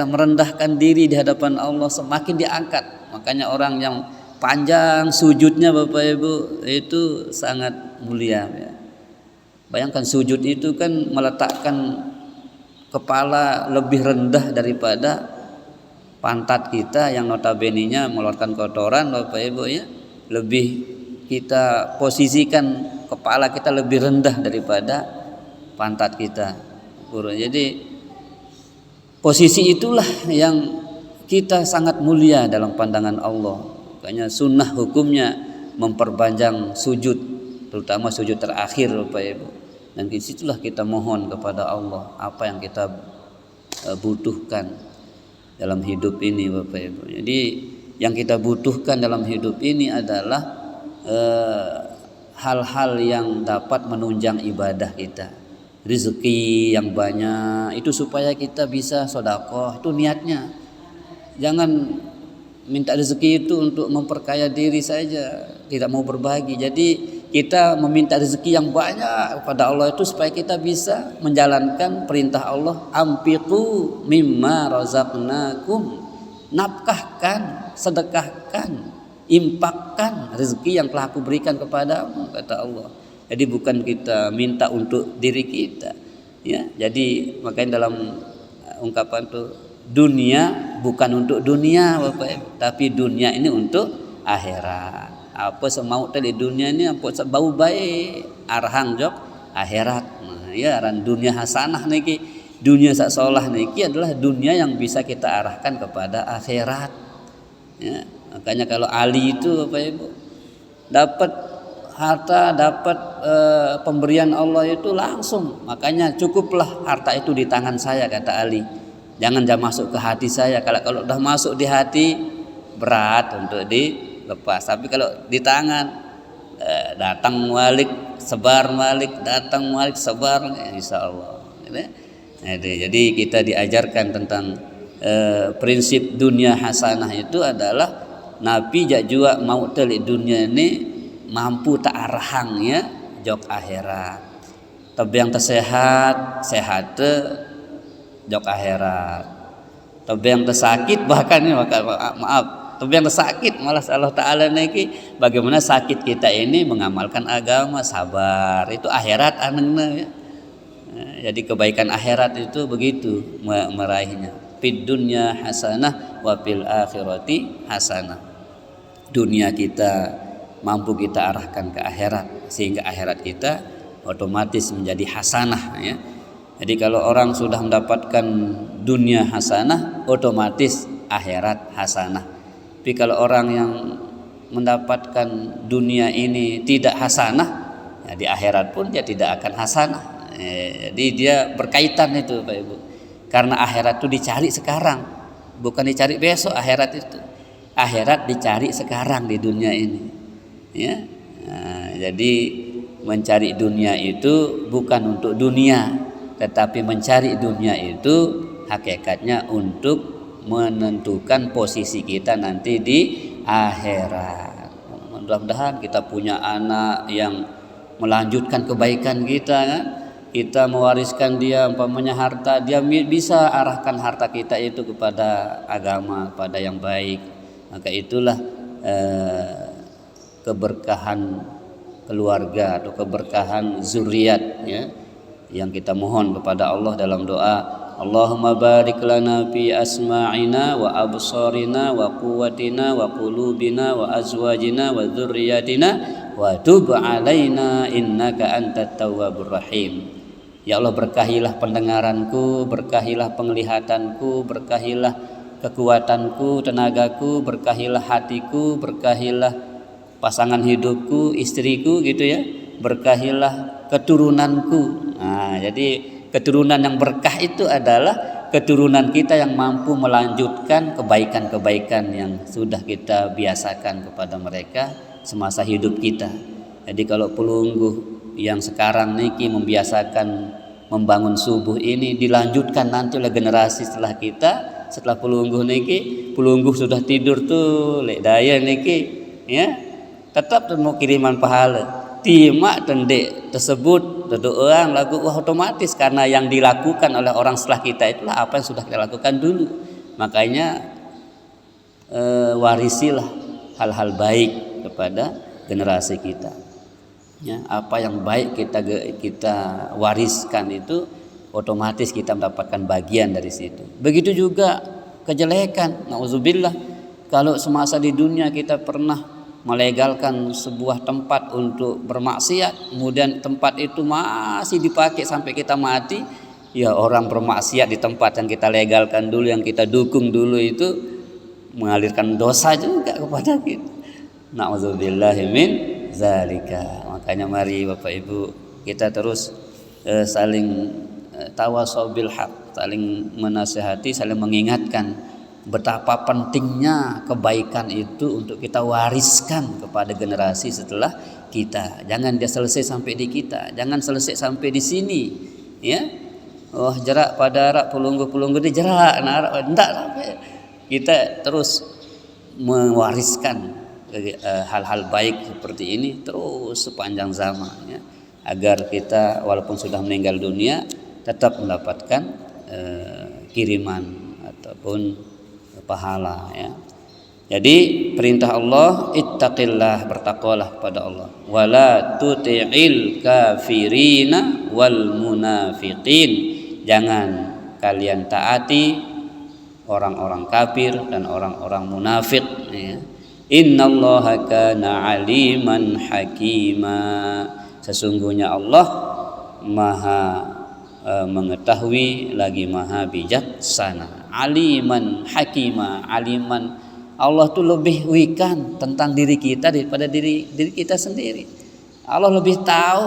merendahkan diri di hadapan Allah, semakin diangkat. Makanya orang yang panjang sujudnya, Bapak Ibu, itu sangat mulia ya. Bayangkan sujud itu kan meletakkan kepala lebih rendah daripada pantat kita yang notabene-nya mengeluarkan kotoran, Bapak Ibu ya. Lebih kita posisikan kepala kita lebih rendah daripada pantat kita. Jadi posisi itulah yang kita sangat mulia dalam pandangan Allah. Makanya sunnah hukumnya memperpanjang sujud, terutama sujud terakhir, Bapak Ibu. Dan disitulah kita mohon kepada Allah apa yang kita butuhkan dalam hidup ini, Bapak Ibu. Jadi yang kita butuhkan dalam hidup ini adalah hal-hal yang dapat menunjang ibadah kita. Rezeki yang banyak itu supaya kita bisa sedekah, itu niatnya. Jangan minta rezeki itu untuk memperkaya diri saja, tidak mau berbagi. Jadi kita meminta rezeki yang banyak kepada Allah itu supaya kita bisa menjalankan perintah Allah, amfiqu mimma razaqnakum, nafkahkan, sedekahkan Infakkan rezeki yang telah aku berikan kepadamu, kata Allah. Jadi bukan kita minta untuk diri kita, ya. Jadi makanya dalam ungkapan tuh, dunia bukan untuk dunia Bapak Ibu, tapi dunia ini untuk akhirat. Apa semau tadi dunia ini apa bau baik arhang jok akhirat. Nah, ya ran dunia hasanah niki, dunia sak solah niki adalah dunia yang bisa kita arahkan kepada akhirat. Ya, makanya kalau Ali itu Bapak Ibu dapat harta, dapat pemberian Allah itu langsung. Makanya cukuplah harta itu di tangan saya, kata Ali. Jangan masuk ke hati saya. Kalau udah masuk di hati berat untuk dilepas. Tapi kalau di tangan datang walik, sebar walik, datang walik, sebar, insya Allah. Jadi kita diajarkan tentang prinsip dunia hasanah itu adalah Nabi jua mau telik dunia ini mampu tak arahangnya jok akhirat. Tapi yang tersehat sehat jok akhirat. Tapi yang tersakit bahkan maaf, tapi yang tersakit malah Allah Taala niki bagaimana sakit kita ini mengamalkan agama, sabar, itu akhirat anengna ya. Jadi kebaikan akhirat itu begitu meraihnya. Fid dunya hasanah wa fil akhirati hasanah. Dunia kita mampu kita arahkan ke akhirat sehingga akhirat kita otomatis menjadi hasanah ya. Jadi kalau orang sudah mendapatkan dunia hasanah, otomatis akhirat hasanah. Tapi kalau orang yang mendapatkan dunia ini tidak hasanah, ya di akhirat pun dia tidak akan hasanah. Jadi dia berkaitan itu Pak Ibu. Karena akhirat itu dicari sekarang, bukan dicari besok. Akhirat itu, akhirat dicari sekarang di dunia ini. Ya, nah, jadi mencari dunia itu bukan untuk dunia, tetapi mencari dunia itu hakikatnya untuk menentukan posisi kita nanti di akhirat. Mudah-mudahan kita punya anak yang melanjutkan kebaikan kita kan? Kita mewariskan dia umpamanya harta, dia bisa arahkan harta kita itu kepada agama, pada yang baik. Maka itulah keberkahan keluarga atau keberkahan zuriat ya, yang kita mohon kepada Allah dalam doa. Allahumma barik lana fi asma'ina wa absarina wa quwwatina wa qulubina wa azwajina wa dzurriyyatina wa tub alaina innaka antat tawwabur rahim. Ya Allah, berkahilah pendengaranku, berkahilah penglihatanku, berkahilah kekuatanku, tenagaku, berkahilah hatiku, berkahilah pasangan hidupku, istriku gitu ya, berkahilah keturunanku. Nah, jadi keturunan yang berkah itu adalah keturunan kita yang mampu melanjutkan kebaikan-kebaikan yang sudah kita biasakan kepada mereka semasa hidup kita. Jadi kalau pelungguh yang sekarang niki membiasakan membangun subuh ini dilanjutkan nanti oleh generasi setelah kita, setelah pelungguh niki, pelungguh sudah tidur tuh lek daya niki ya, tetap mau kiriman pahala. Timak tendek tersebut duduk orang lagu otomatis karena yang dilakukan oleh orang setelah kita itulah apa yang sudah kita lakukan dulu. Makanya warisilah hal-hal baik kepada generasi kita. Ya, apa yang baik kita wariskan itu otomatis kita mendapatkan bagian dari situ. Begitu juga kejelekan, nauzubillah. Kalau semasa di dunia kita pernah melegalkan sebuah tempat untuk bermaksiat, kemudian tempat itu masih dipakai sampai kita mati, ya orang bermaksiat di tempat yang kita legalkan dulu, yang kita dukung dulu itu mengalirkan dosa juga kepada kita. Nauzubillahi min zalika. Makanya mari Bapak Ibu kita terus saling tawasau bil haq, saling menasihati, saling mengingatkan betapa pentingnya kebaikan itu untuk kita wariskan kepada generasi setelah kita. Jangan dia selesai sampai di kita, jangan selesai sampai di sini, ya. Oh jerak pada arak pelunggu di jerak, enggak sampai. Kita terus mewariskan hal-hal baik seperti ini terus sepanjang zaman, ya, agar kita walaupun sudah meninggal dunia tetap mendapatkan kiriman ataupun pahala, ya. Jadi perintah Allah, ittaqillah, bertakwalah pada Allah. Wala tuti'il kafirina wal munafiqin. Jangan kalian taati orang-orang kafir dan orang-orang munafik, ya. Innallaha kana aliman hakima. Sesungguhnya Allah Maha mengetahui lagi Maha bijaksana. Aliman hakima. Aliman, Allah tuh lebih wikan tentang diri kita daripada diri kita sendiri. Allah lebih tahu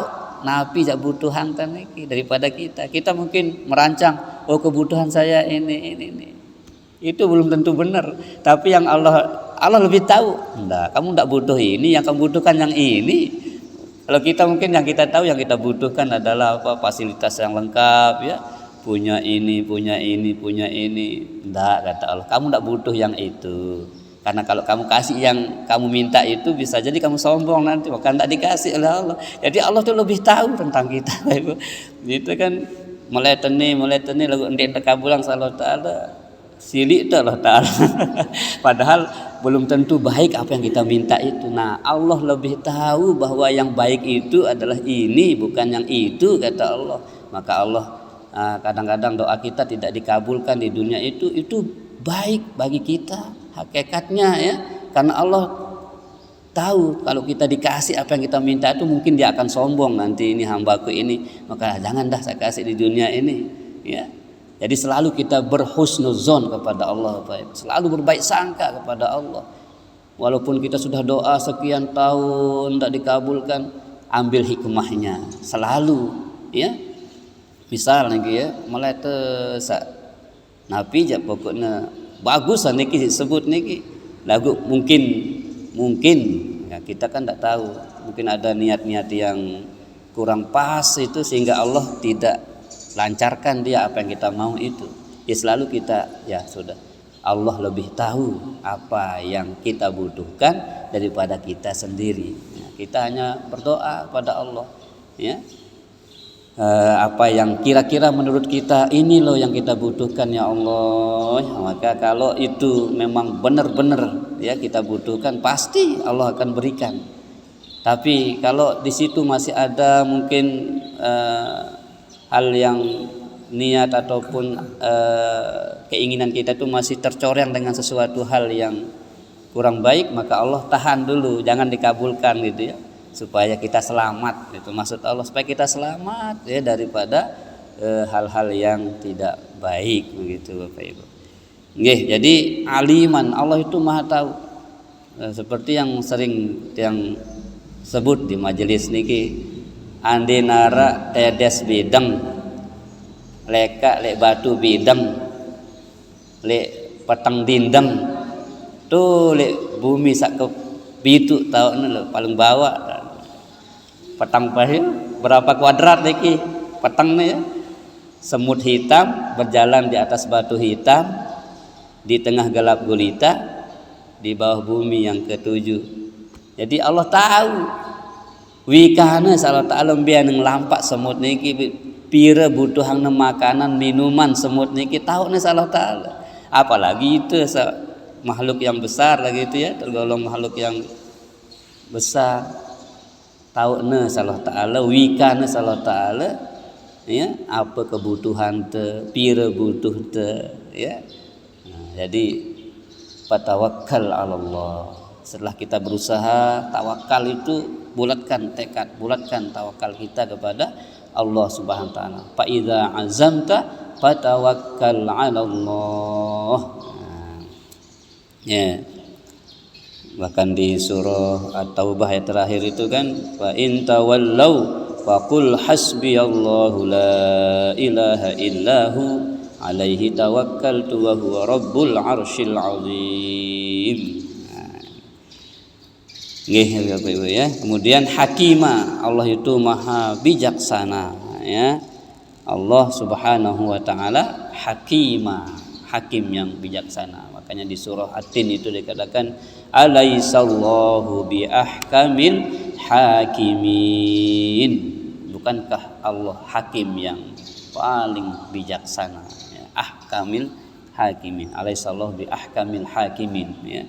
napi jak butuhan daripada kita. Kita mungkin merancang, oh kebutuhan saya ini. Itu belum tentu benar. Tapi yang Allah lebih tahu. Enggak, kamu enggak butuh ini, yang kamu butuhkan yang ini. Kalau kita mungkin yang kita tahu yang kita butuhkan adalah apa? Fasilitas yang lengkap, ya. Punya ini. Enggak, kata Allah. Kamu enggak butuh yang itu. Karena kalau kamu kasih yang kamu minta itu bisa jadi kamu sombong nanti, maka enggak dikasih oleh Allah. Jadi Allah tuh lebih tahu tentang kita. Itu kan mulai teni lagu ndek kabulang sallallahu taala silik tuh Allah taala. Padahal belum tentu baik apa yang kita minta itu. Nah, Allah lebih tahu bahwa yang baik itu adalah ini, bukan yang itu, kata Allah. Maka Allah kadang-kadang doa kita tidak dikabulkan di dunia itu baik bagi kita hakikatnya, ya. Karena Allah tahu kalau kita dikasih apa yang kita minta itu mungkin dia akan sombong nanti, ini hambaku ini, maka jangan dah saya kasih di dunia ini, ya. Jadi selalu kita berhusnuzon kepada Allah, selalu berbaik sangka kepada Allah. Walaupun kita sudah doa sekian tahun tidak dikabulkan, ambil hikmahnya selalu, ya. Misal lagi, ya, mulai napi jak pokoknya bagus niki disebut niki lagu mungkin ya, kita kan tidak tahu, mungkin ada niat-niat yang kurang pas itu sehingga Allah tidak lancarkan dia apa yang kita mau itu. Ya selalu kita, ya sudah, Allah lebih tahu apa yang kita butuhkan daripada kita sendiri. Ya, kita hanya berdoa pada Allah, ya. Apa yang kira-kira menurut kita ini loh yang kita butuhkan, ya Allah. Maka kalau itu memang benar-benar, ya, kita butuhkan, pasti Allah akan berikan. Tapi kalau di situ masih ada mungkin hal yang niat ataupun keinginan kita itu masih tercoreng dengan sesuatu hal yang kurang baik, maka Allah tahan dulu, jangan dikabulkan gitu, ya, supaya kita selamat. Itu maksud Allah, supaya kita selamat, ya, daripada hal-hal yang tidak baik begitu, Bapak Ibu. Nggih, jadi aliman, Allah itu Maha tahu. Seperti yang sering yang sebut di majelis niki, andi nara tedes bideng, leka lek batu bideng, lek petang dindeng, tuh lek bumi sak ke pitu tahun lo paling bawah petang pahil berapa kuadrat niki petang nih, ya. Semut hitam berjalan di atas batu hitam di tengah gelap gulita di bawah bumi yang ketujuh. Jadi Allah tahu wikana salah ta'ala biar ngelampak semut niki pira butuhan makanan minuman semut niki tahu nih salah ta'ala. Apalagi itu makhluk yang besar lagi itu, ya, tergolong makhluk yang besar. Tahu nih salah ta'ala, wikana salah ta'ala, ya, apa kebutuhan te, pira butuh te, ya. Nah, jadi fatawakkal 'ala Allah. Setelah kita berusaha, tawakal itu bulatkan tekad, bulatkan tawakal kita kepada Allah Subhanahu wa taala. Fa idza azamta fatawakkal 'ala Allah. Nah, ya. Bahkan di surah At-Taubah ayat terakhir itu kan, fa in tawallau faqul hasbiyallahu la ilaha illahu alaihi tawakkaltu wa huwa rabbul arsyil azim. Nggih, Bapak Ibu, ya. Kemudian hakima, Allah itu Maha bijaksana, ya. Allah Subhanahu wa taala hakima, hakim yang bijaksana. Makanya di surah At-Tin itu dikatakan alaisallahu bi ahkamil hakimin. Bukankah Allah hakim yang paling bijaksana, ya. Ahkamil hakimin. Alaisallahu bi ahkamil hakimin, ya.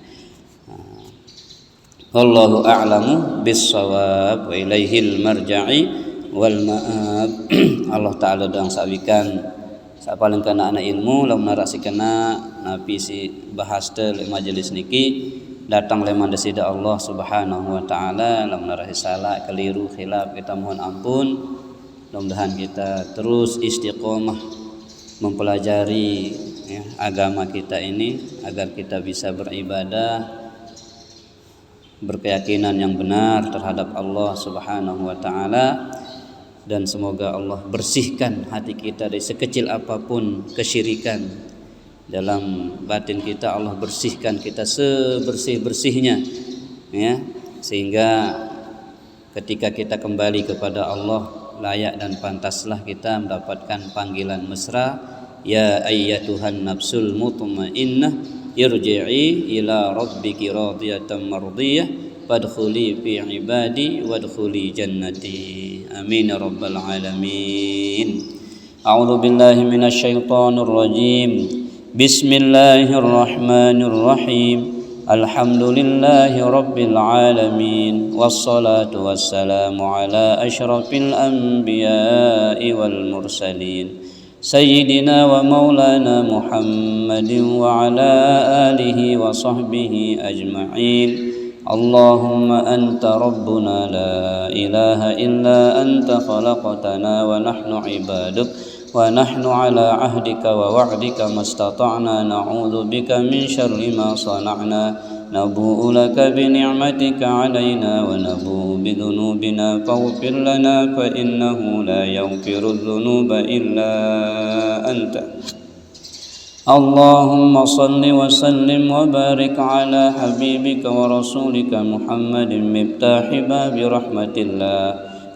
Wallahu a'lamu bis-shawab wa ilaihil marja'i wal ma'ab. Allah taala dang sawikan sapaling kana anak ilmu lamun narasikeuna napi si bahas teh majelis niki datang le mandasida Allah Subhanahu wa taala lamun narasi salah keliru khilaf kita mohon ampun. Mudah-mudahan kita terus istiqomah mempelajari ya, agama kita ini agar kita bisa beribadah berkeyakinan yang benar terhadap Allah Subhanahu wa taala, dan semoga Allah bersihkan hati kita dari sekecil apapun kesyirikan. Dalam batin kita Allah bersihkan kita sebersih-bersihnya ya, sehingga ketika kita kembali kepada Allah layak dan pantaslah kita mendapatkan panggilan mesra, ya ayyatuhan nafsul mutmainnah irji'i ila rabbiki radiyatan mardiyah fadkhuli fi ibadi wadkhuli jannati. Amin ya rabbal alamin. A'udzu billahi minasy syaithanir rajim. Bismillahirrahmanirrahim. Alhamdulillahi rabbil alamin. Wassalatu wassalamu ala asyrafil anbiya'i wal mursalin. سيدنا ومولانا محمد وعلى آله وصحبه أجمعين. اللهم أنت ربنا لا إله إلا أنت خلقتنا ونحن عبادك ونحن على عهدك ووعدك ما استطعنا نعوذ بك من شر ما صنعنا نبوء لك بنعمتك علينا ونبوء بذنوبنا فاغفر لنا فإنه لا يغفر الذنوب إلا أنت. اللهم صل وسلم وبارك على حبيبك ورسولك محمد مفتاح باب رحمة الله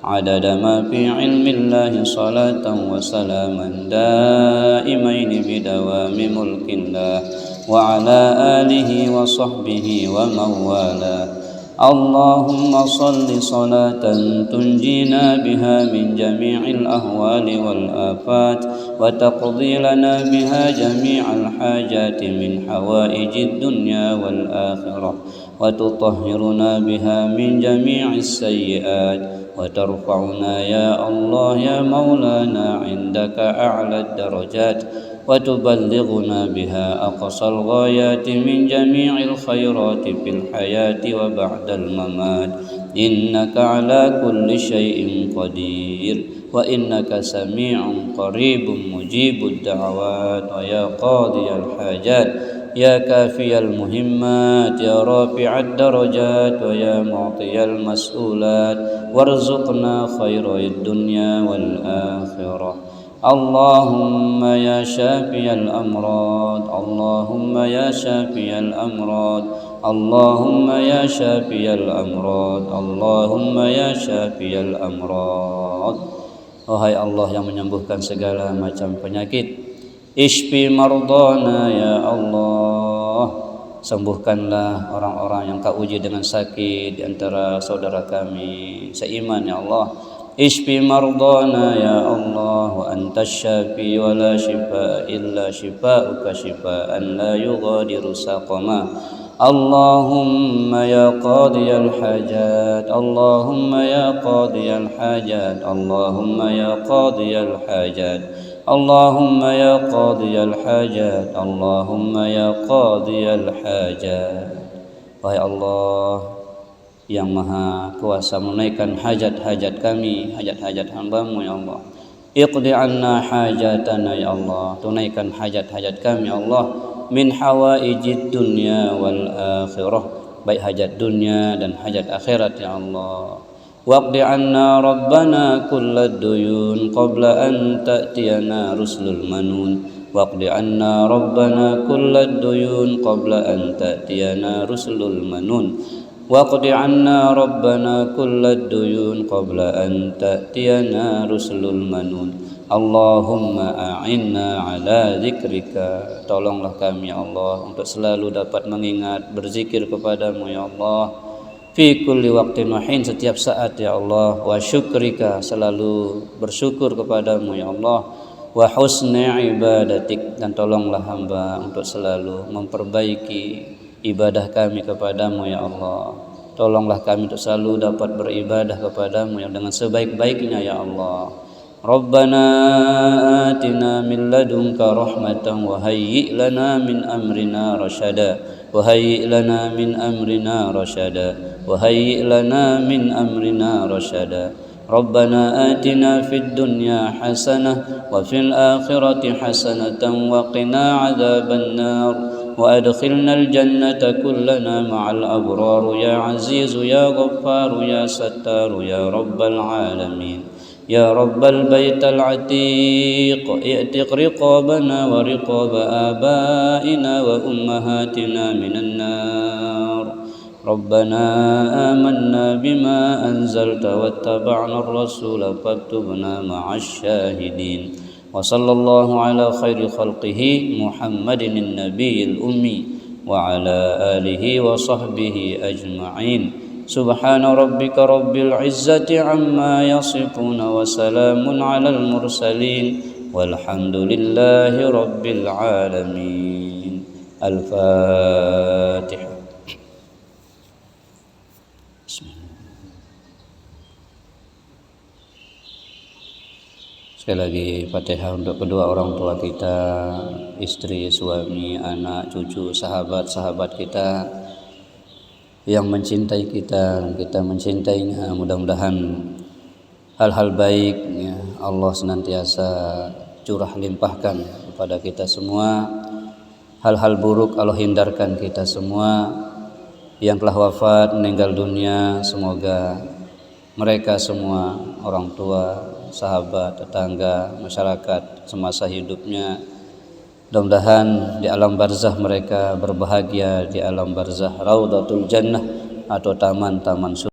عدد ما في علم الله صلاة وسلاما دائمين بدوام ملك الله وعلى آله وصحبه ومن والاه. اللهم صل صلاة تنجينا بها من جميع الأهوال والآفات وتقضي لنا بها جميع الحاجات من حوائج الدنيا والآخرة وتطهرنا بها من جميع السيئات وترفعنا يا الله يا مولانا عندك أعلى الدرجات وتبلغنا بها أقصى الغايات من جميع الخيرات في الحياة وبعد الممات. إنك على كل شيء قدير وإنك سميع قريب مجيب الدعوات ويا قاضي الحاجات يا كافي المهمات يا رافع الدرجات ويا معطي المسؤولات وارزقنا خير الدنيا والآخرة. اللهم يا شافي الأمراض اللهم يا شافي الأمراض اللهم يا شافي الأمراض اللهم يا شافي الأمراض. Wahai Allah yang menyembuhkan segala macam penyakit, Ishfi mardana ya Allah, sembuhkanlah orang-orang yang kau uji dengan sakit di antara saudara kami seiman ya Allah. Ishfi mardana ya Allah wa anta syafi wa la shifa illa shifauka shifaan la yughadiru saqama. Allahumma ya qadiyal hajat Allahumma ya qadiyal hajat Allahumma ya qadiyal hajat Allahumma ya qadiyal hajat Allahumma ya qadiyal hajat. Wahai Allah yang maha kuasa menunaikan hajat-hajat kami, hajat-hajat hamba-Mu ya Allah. Iqdi anna hajatana ya Allah, tunaikan hajat-hajat kami ya Allah. Min hawaijid dunya wal akhirah, baik hajat dunia dan hajat akhirat ya Allah. Waqdi anna rabbana kullad duyun qabla an ta'tiyana rusulul manun. Waqdi anna rabbana kullad duyun qabla an ta'tiyana rusulul manun. Waqdi anna rabbana kullad duyun qabla an ta'tiyana rusulul manun. Allahumma a'inna ala zikrika, tolonglah kami ya Allah untuk selalu dapat mengingat berzikir kepadamu ya Allah. Fi kulli waqtin wa hin, setiap saat ya Allah. Wa syukrika, selalu bersyukur kepadamu ya Allah. Wa husni ibadatik, dan tolonglah hamba untuk selalu memperbaiki ibadah kami kepadamu ya Allah. Tolonglah kami untuk selalu dapat beribadah kepadamu yang dengan sebaik-baiknya ya Allah. Rabbana atina min ladunka rahmatan wa hayyi' lana min amrina rasyada wa hayyi' lana min amrina rasyada wa hayyi' lana min amrina rasyada. Rabbana atina fid dunya hasanah wa fil akhirati hasanatan wa qina adzaban nar wa adkhilnal jannata kullana ma'al abrar ya aziz ya ghaffar ya sattar ya rabbal alamin. يا رب البيت العتيق اعتق رقابنا ورقاب آبائنا وأمهاتنا من النار. ربنا آمنا بما أنزلت واتبعنا الرسول فاكتبنا مع الشاهدين. وصلى الله على خير خلقه محمد النبي الأمي وعلى آله وصحبه أجمعين. سبحان ربك رب العزة عما يصفون وسلام على المرسلين والحمد لله رب العالمين. الفاتحة. Sekali lagi Fatihah untuk kedua orang tua kita, istri, suami, anak, cucu, sahabat-sahabat kita yang mencintai kita, kita mencintainya. Mudah-mudahan hal-hal baik ya, Allah senantiasa curah limpahkan kepada kita semua. Hal-hal buruk Allah hindarkan kita semua. Yang telah wafat meninggal dunia, semoga mereka semua, orang tua, sahabat, tetangga, masyarakat semasa hidupnya, mudah-mudahan di alam barzah mereka berbahagia, di alam barzah Raudatul Jannah atau taman-taman surga.